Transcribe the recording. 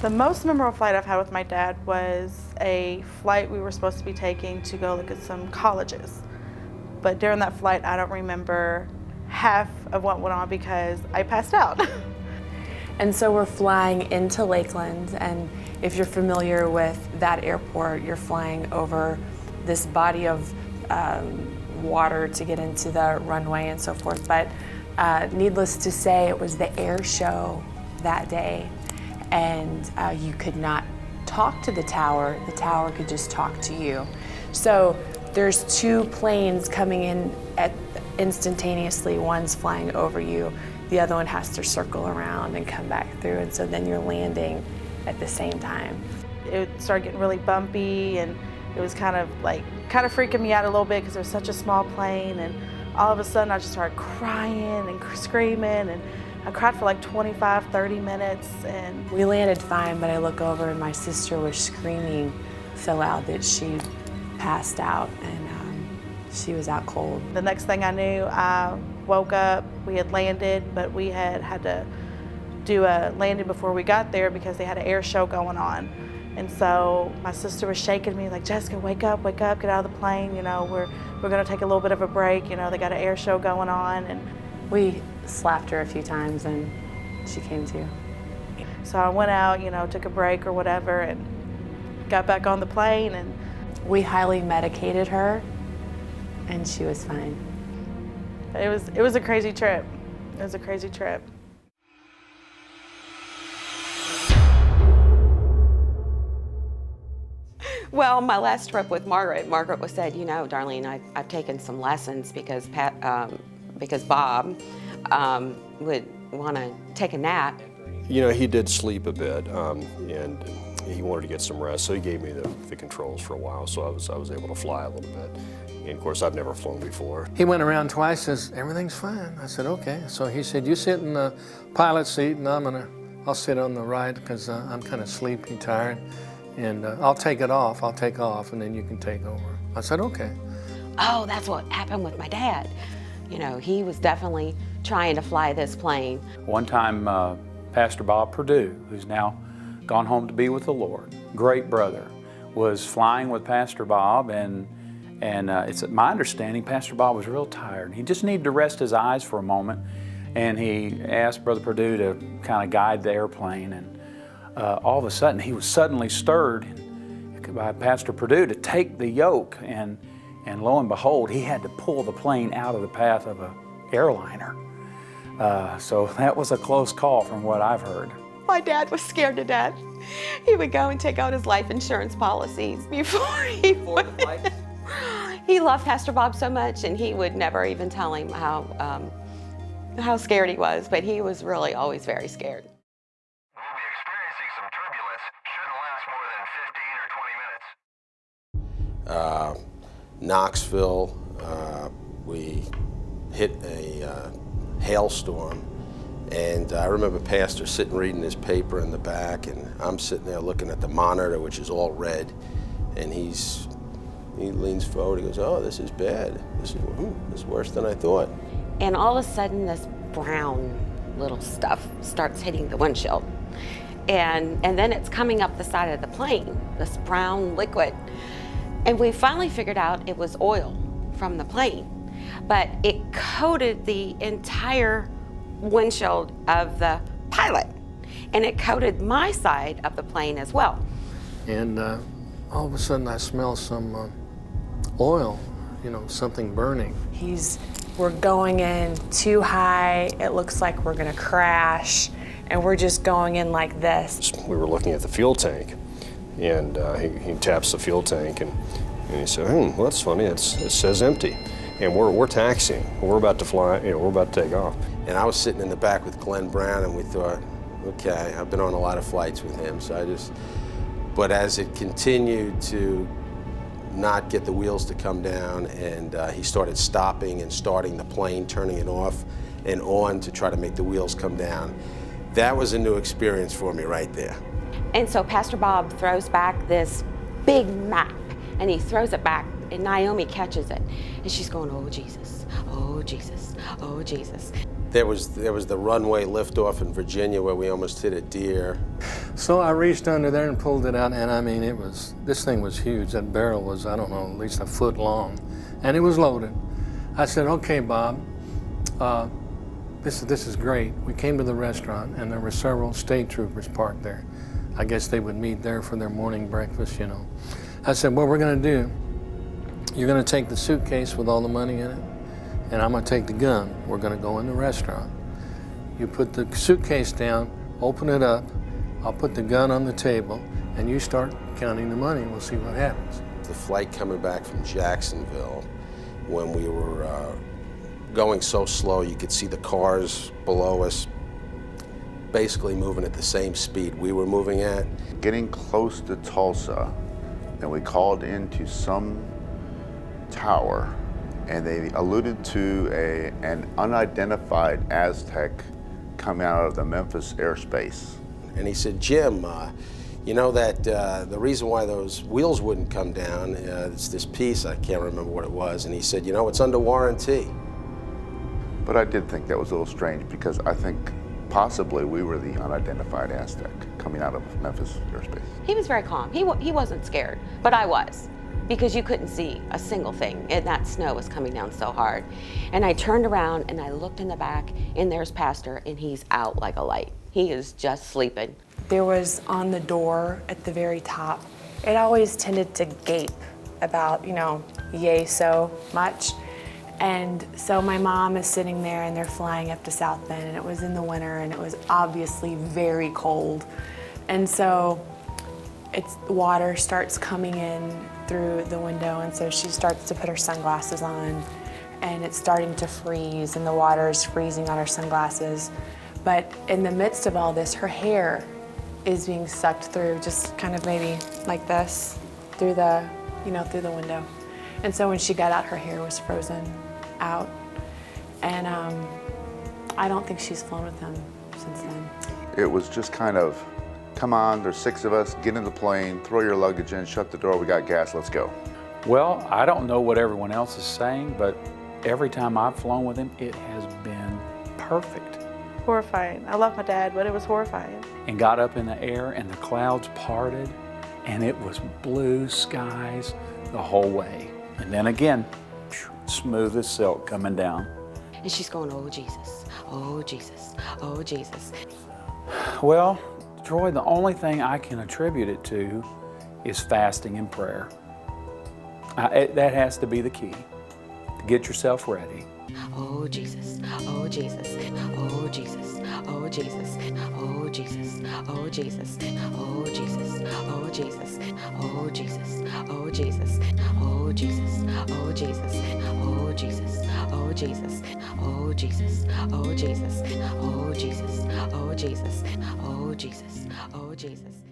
The most memorable flight I've had with my dad was a flight we were supposed to be taking to go look at some colleges. But during that flight, I don't remember half of what went on because I passed out. And so we're flying into Lakeland, and if you're familiar with that airport, you're flying over this body of water to get into the runway and so forth. But needless to say, it was the air show that day, and you could not talk to the tower could just talk to you. So there's two planes coming in instantaneously. One's flying over you, the other one has to circle around and come back through, and so then you're landing at the same time. It started getting really bumpy, and it was kind of freaking me out a little bit because it was such a small plane, and all of a sudden I just started crying and screaming, and I cried for like 25, 30 minutes. And we landed fine, but I look over and my sister was screaming so loud that she passed out, and she was out cold. The next thing I knew, I woke up. We had landed, but we had to do a landing before we got there because they had an air show going on. And so my sister was shaking me like, Jessica, wake up, get out of the plane. You know, we're gonna take a little bit of a break. You know, they got an air show going on. And we slapped her a few times and she came to. So I went out, you know, took a break or whatever, and got back on the plane. And we highly medicated her, and she was fine. It was a crazy trip. It was a crazy trip. Well, my last trip with Margaret was said, you know, Darlene, I've taken some lessons because Bob would want to take a nap. You know, he did sleep a bit, and he wanted to get some rest, so he gave me the controls for a while, so I was able to fly a little bit. And of course, I've never flown before. He went around twice, says, everything's fine. I said, okay. So he said, you sit in the pilot seat, and I'll sit on the right because I'm kind of sleepy, tired. And I'll take off, and then you can take over. I said, okay. Oh, that's what happened with my dad. You know, he was definitely trying to fly this plane. One time, Pastor Bob Perdue, who's now gone home to be with the Lord, great brother, was flying with Pastor Bob, and it's my understanding Pastor Bob was real tired. He just needed to rest his eyes for a moment, and he asked Brother Perdue to kind of guide the airplane, and all of a sudden he was suddenly stirred by Pastor Perdue to take the yoke, and lo and behold, he had to pull the plane out of the path of an airliner. So that was a close call from what I've heard. My dad was scared to death. He would go and take out his life insurance policies before he would. He loved Pastor Bob so much, and he would never even tell him how scared he was, but he was really always very scared. We'll be experiencing some turbulence. Shouldn't last more than 15 or 20 minutes. Knoxville, we hit a hailstorm, and I remember Pastor sitting reading his paper in the back, and I'm sitting there looking at the monitor, which is all red, and he leans forward, he goes, oh, this is bad. This is worse than I thought. And all of a sudden, this brown little stuff starts hitting the windshield. And then it's coming up the side of the plane, this brown liquid. And we finally figured out it was oil from the plane, but it coated the entire windshield of the pilot, and it coated my side of the plane as well. And all of a sudden I smell some oil, you know, something burning. We're going in too high, it looks like we're gonna crash, and we're just going in like this. We were looking at the fuel tank, and he taps the fuel tank, and he said, well, that's funny, it says empty. And we're taxiing, we're about to fly, you know, we're about to take off. And I was sitting in the back with Glenn Brown, and we thought, okay, I've been on a lot of flights with him, but as it continued to not get the wheels to come down, and he started stopping and starting the plane, turning it off and on to try to make the wheels come down, that was a new experience for me right there. And so Pastor Bob throws back this big map, and he throws it back And Naomi catches it, and she's going, oh, Jesus, oh, Jesus, oh, Jesus. There was the runway liftoff in Virginia where we almost hit a deer. So I reached under there and pulled it out, and I mean, this thing was huge. That barrel was, I don't know, at least a foot long, and it was loaded. I said, okay, Bob, this is great. We came to the restaurant, and there were several state troopers parked there. I guess they would meet there for their morning breakfast, you know. I said, what we're gonna do, you're gonna take the suitcase with all the money in it, and I'm gonna take the gun. We're gonna go in the restaurant. You put the suitcase down, open it up, I'll put the gun on the table, and you start counting the money, and we'll see what happens. The flight coming back from Jacksonville, when we were going so slow, you could see the cars below us basically moving at the same speed we were moving at. Getting close to Tulsa, and we called into some tower, and they alluded to an unidentified Aztec coming out of the Memphis airspace. And he said, Jim, you know that the reason why those wheels wouldn't come down, it's this piece, I can't remember what it was, and he said, you know, it's under warranty. But I did think that was a little strange because I think possibly we were the unidentified Aztec coming out of Memphis airspace. He was very calm. He wasn't scared, but I was, because you couldn't see a single thing, and that snow was coming down so hard. And I turned around and I looked in the back, and there's Pastor, and he's out like a light. He is just sleeping. There was on the door at the very top, it always tended to gape about, you know, yay so much. And so my mom is sitting there, and they're flying up to South Bend, and it was in the winter, and it was obviously very cold. And so water starts coming in through the window, and so she starts to put her sunglasses on, and it's starting to freeze, and the water is freezing on her sunglasses. But in the midst of all this, her hair is being sucked through, just kind of maybe like this, through the window. And so when she got out, her hair was frozen out. And I don't think she's flown with them since then. It was just kind of, come on, there's 6 of us, get in the plane, throw your luggage in, shut the door, we got gas, let's go. Well, I don't know what everyone else is saying, but every time I've flown with him, it has been perfect. Horrifying. I love my dad, but it was horrifying. And got up in the air, and the clouds parted, and it was blue skies the whole way. And then again, smooth as silk coming down. And she's going, oh, Jesus, oh, Jesus, oh, Jesus. Well, Troy, the only thing I can attribute it to is fasting and prayer. That has to be the key, to get yourself ready. Oh, Jesus, oh, Jesus, oh, Jesus, oh, Jesus, oh, Jesus, oh, Jesus, oh, Jesus, oh, Jesus, oh, Jesus, oh, Jesus, oh, Jesus, oh, Jesus, oh, Jesus, oh, Jesus, oh, Jesus, oh, Jesus, oh, Jesus, oh, Jesus, oh, Jesus, oh, Jesus.